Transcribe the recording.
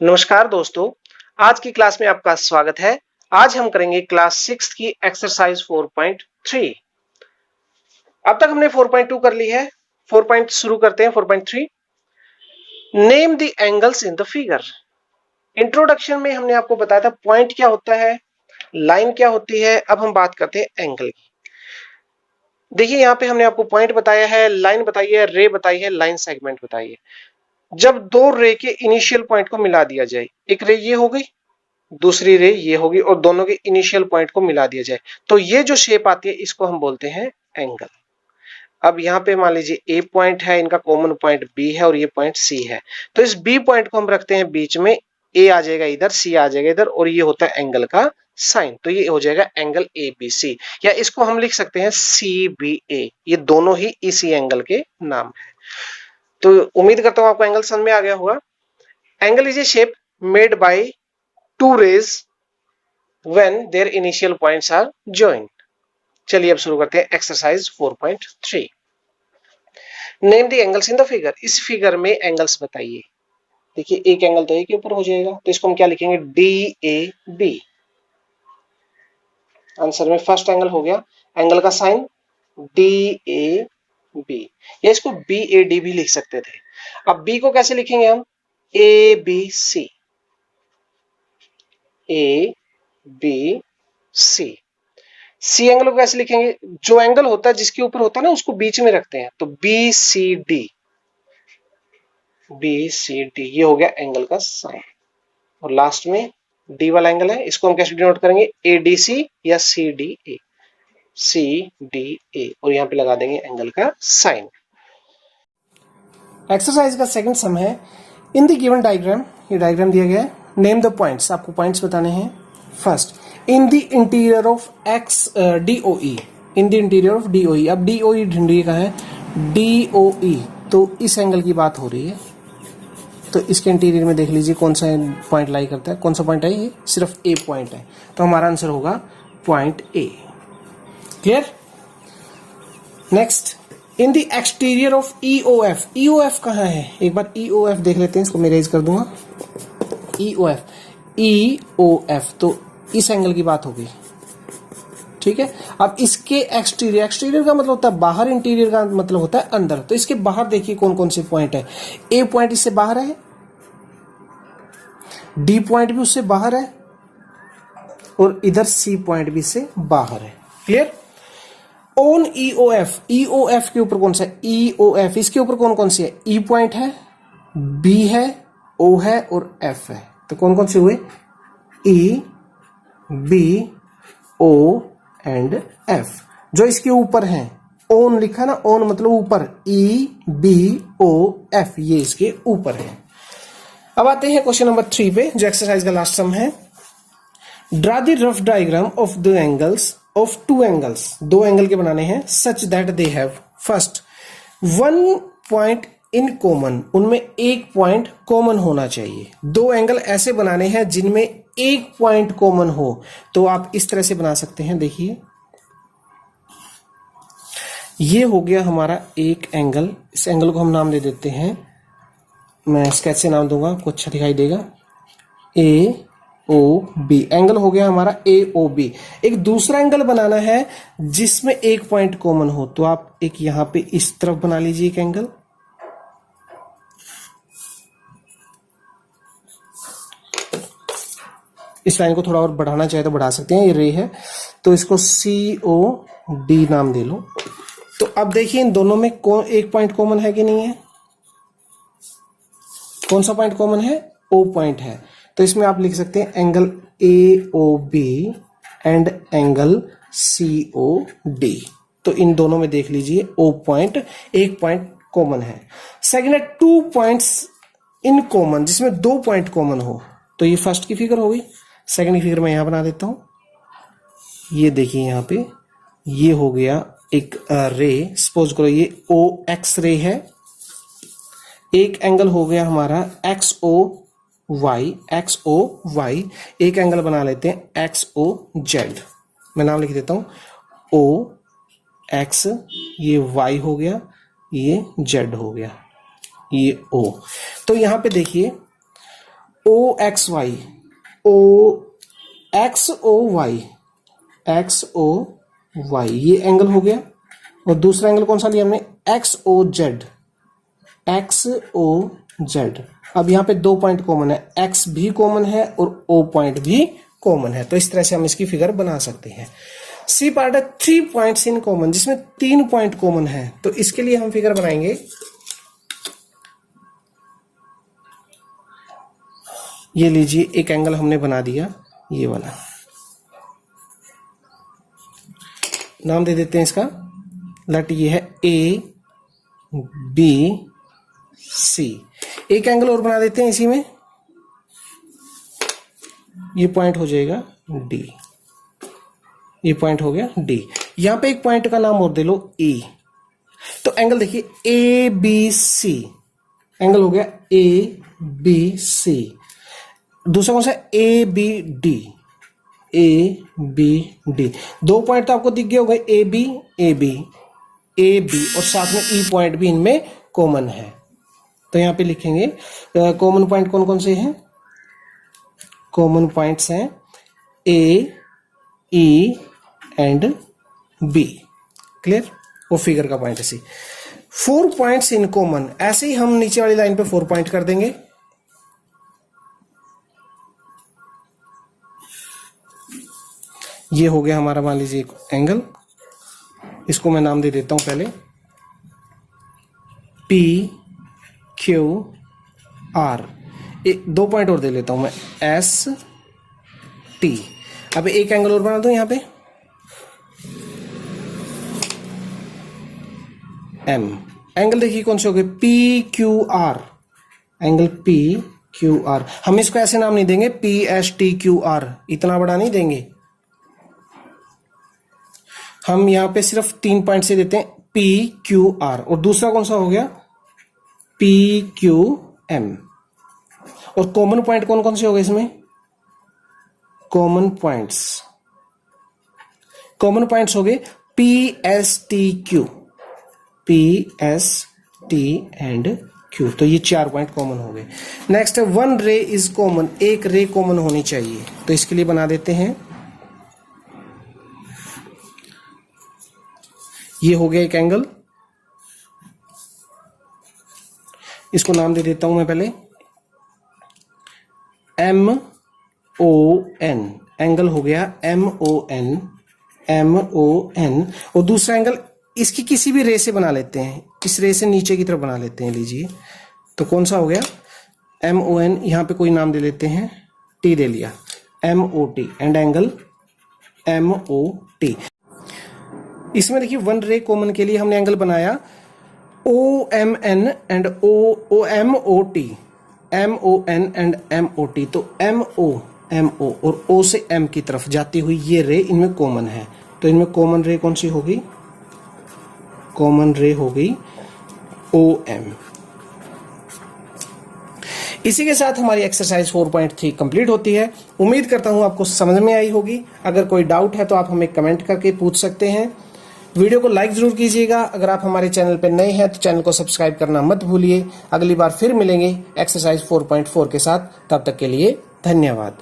नमस्कार दोस्तों, आज की क्लास में आपका स्वागत है। आज हम करेंगे क्लास 6 की एक्सरसाइज 4.3। अब तक हमने 4.2 कर ली है। 4. शुरू करते हैं 4.3। Name the angles in the figure. Introduction में हमने आपको बताया था पॉइंट क्या होता है, लाइन क्या होती है। अब हम बात करते हैं एंगल की। देखिए यहाँ पे हमने आपको पॉइंट बताया है, लाइन बताई है, रे बताई है, लाइन सेगमेंट बताई है। जब दो रे के इनिशियल पॉइंट को मिला दिया जाए, एक रे ये हो गई, दूसरी रे ये होगी और दोनों के इनिशियल पॉइंट को मिला दिया जाए तो ये जो शेप आती है इसको हम बोलते हैं एंगल। अब यहाँ पे मान लीजिए ए पॉइंट है, इनका कॉमन पॉइंट बी है और ये पॉइंट सी है, तो इस बी पॉइंट को हम रखते हैं बीच में, ए आ जाएगा इधर, सी आ जाएगा इधर और ये होता है एंगल का साइन, तो ये हो जाएगा एंगल ए बी सी, या इसको हम लिख सकते हैं सी बी ए। ये दोनों ही इसी एंगल के नाम है। तो उम्मीद करता हूं आपको एंगल समझ में आ गया होगा। Angle is A shape made by two rays when their initial points are joined। चलिए अब शुरू करते हैं exercise 4.3। Name the angles in the figure. इस फिगर में एंगल्स बताइए। देखिए एक एंगल तो ए के ऊपर हो जाएगा, तो इसको हम क्या लिखेंगे, डी ए बी। आंसर में फर्स्ट एंगल हो गया, एंगल का साइन डी ए बी, या इसको बी ए डी भी लिख सकते थे। अब बी को कैसे लिखेंगे हम, A B C, A B C. C angle को कैसे लिखेंगे, जो एंगल होता है जिसके ऊपर होता है ना उसको बीच में रखते हैं, तो B C D, B C D, ये हो गया एंगल का साइन। और लास्ट में डी वाला एंगल है, इसको हम कैसे डिनोट करेंगे, ए डी सी या C D A, C D A, और यहां पे लगा देंगे एंगल का साइन। एक्सरसाइज का सेकंड सम है, इन द गिवन डायग्राम, ये डायग्राम दिया गया है, नेम द पॉइंट्स, आपको पॉइंट्स बताने हैं। First, in the interior of x DOE, in the interior of DOE. अब डीओई ढूंढिए कहाँ है, डीओई, तो इस एंगल की बात हो रही है, तो इसके इंटीरियर में देख लीजिए कौन सा पॉइंट लाई करता है, कौन सा पॉइंट है, ये सिर्फ ए पॉइंट है, तो हमारा आंसर होगा point A. Clear. Next, in the exterior of EOF. EOF कहाँ है, एक बार ईओएफ देख लेते हैं, इसको मैं रेज कर दूंगा। ईओएफ, ईओएफ, तो इस एंगल की बात हो गई, ठीक है। अब इसके एक्सटीरियर, एक्सटीरियर का मतलब होता है बाहर, इंटीरियर का मतलब होता है अंदर, तो इसके बाहर देखिए कौन कौन से पॉइंट है। ए पॉइंट इससे बाहर है, डी पॉइंट भी उससे बाहर है, और इधर सी पॉइंट भी इससे बाहर है। क्लियर। ऑन ईओएफ, ईओएफ के ऊपर कौन सा है, ईओएफ, इसके ऊपर कौन कौन सी है, ई पॉइंट है, बी है, ओ है और एफ है, तो कौन कौन से हुए, E B O and F. जो इसके ऊपर है, ऑन लिखा ना, ऑन मतलब ऊपर, ई बी ओ एफ, ये इसके ऊपर है। अब आते हैं क्वेश्चन नंबर 3 पे, जो एक्सरसाइज का लास्ट सम है। Draw the rough diagram of the angles of two angles. दो एंगल के बनाने हैं, such that they have first one point in common, उनमें एक पॉइंट कॉमन होना चाहिए। दो एंगल ऐसे बनाने हैं जिनमें एक पॉइंट कॉमन हो, तो आप इस तरह से बना सकते हैं। देखिए ये हो गया हमारा एक एंगल, इस एंगल को हम नाम दे देते हैं, मैं स्केच से नाम दूंगा, आपको अच्छा दिखाई देगा, ए ओ बी। एंगल हो गया हमारा ए ओ बी। एक दूसरा एंगल बनाना है जिसमें एक पॉइंट कॉमन हो, तो आप एक यहां पे इस तरफ बना लीजिए एक एंगल, इस लाइन को थोड़ा और बढ़ाना चाहे तो बढ़ा सकते हैं, ये रे है, तो इसको सी ओ डी नाम दे लो। तो अब देखिए इन दोनों में एक पॉइंट कॉमन है कि नहीं है, कौन सा पॉइंट कॉमन है, ओ पॉइंट है, तो इसमें आप लिख सकते हैं angle A O B and angle C O D. तो इन दोनों में देख लीजिए ओ पॉइंट, एक पॉइंट कॉमन है। सेकंड है टू पॉइंट्स इन कॉमन, जिसमें दो पॉइंट कॉमन हो, तो ये फर्स्ट की फिगर हो गई। सेकंड की फिगर मैं यहां बना देता हूं, ये देखिए यहां पे ये हो गया एक रे, सपोज करो ये ओ एक्स रे है, एक एंगल हो गया हमारा X O Y, X O Y, एक एंगल बना लेते हैं एक्स ओ जेड, मैं नाम लिख देता हूं ओ एक्स, ये वाई हो गया, ये जेड हो गया, ये ओ। तो यहां पे देखिए O X Y, O X O Y, X O Y, ये एंगल हो गया। और दूसरा एंगल कौन सा लिया हमने, X O Z, X O Z. अब यहाँ पे 2 पॉइंट कॉमन है, एक्स भी कॉमन है और ओ पॉइंट भी कॉमन है, तो इस तरह से हम इसकी फिगर बना सकते हैं। सी पार्ट है 3 पॉइंट्स इन कॉमन, जिसमें 3 पॉइंट कॉमन है, तो इसके लिए हम फिगर बनाएंगे। ये लीजिए, एक एंगल हमने बना दिया, ये वाला, नाम दे देते हैं इसका, लेट ये है ए बी सी। एक एंगल और बना देते हैं इसी में, ये पॉइंट हो जाएगा डी, ये पॉइंट हो गया डी। यहां पे एक पॉइंट का नाम और दे लो ए, तो एंगल देखिए ए बी सी, एंगल हो गया ए बी सी। दूसरा कौन सा, A B D, A B D. 2 point तो आपको दिख गए हो गए, A B A B A B, और साथ में ई पॉइंट भी इनमें कॉमन है, तो यहां पे लिखेंगे कॉमन पॉइंट कौन कौन से हैं। कॉमन पॉइंट्स हैं ए, ई एंड बी, क्लियर। वो फिगर का पॉइंट है सी। 4 पॉइंट्स इन कॉमन, ऐसे ही हम नीचे वाली लाइन पे 4 पॉइंट कर देंगे। ये हो गया हमारा, मान लीजिए एक एंगल, इसको मैं नाम दे देता हूं पहले, पी क्यू आर। 2 पॉइंट और दे लेता हूं मैं, एस टी। अब एक एंगल और बना दूं यहां पे, एम। एंगल देखिए कौन से हो गए, P Q R, angle P Q R. हम इसको ऐसे नाम नहीं देंगे, P S T Q R, इतना बड़ा नहीं देंगे हम, यहां पे सिर्फ 3 पॉइंट से देते हैं, पी क्यू आर। और दूसरा कौन सा हो गया, पी क्यू एम। और कॉमन पॉइंट कौन कौन से हो गए इसमें, कॉमन पॉइंट्स हो गए P S T Q, P S T and Q, तो ये 4 पॉइंट कॉमन हो गए। नेक्स्ट है 1 रे इज कॉमन, एक रे कॉमन होनी चाहिए, तो इसके लिए बना देते हैं, ये हो गया एक एंगल, इसको नाम दे देता हूं मैं पहले, एम ओ एन। एंगल हो गया M O N, M O N. और दूसरा एंगल इसकी किसी भी रे से बना लेते हैं, इस रे से नीचे की तरफ बना लेते हैं, लीजिए, तो कौन सा हो गया, एम ओ एन। यहां पे कोई नाम दे लेते हैं, टी दे लिया, M O T, and angle M O T. इसमें देखिए 1 रे कॉमन के लिए हमने एंगल बनाया O M N and O M O T, M O N and M O T. तो एम ओ और ओ से एम की तरफ जाती हुई ये रे इनमें कॉमन है, तो इनमें कॉमन रे कौन सी होगी, कॉमन रे हो गई ओ एम। इसी के साथ हमारी एक्सरसाइज 4.3 कंप्लीट होती है। उम्मीद करता हूं आपको समझ में आई होगी। अगर कोई डाउट है तो आप हमें कमेंट करके पूछ सकते हैं। वीडियो को लाइक जरूर कीजिएगा। अगर आप हमारे चैनल पर नए हैं तो चैनल को सब्सक्राइब करना मत भूलिए। अगली बार फिर मिलेंगे एक्सरसाइज 4.4 के साथ, तब तक के लिए धन्यवाद।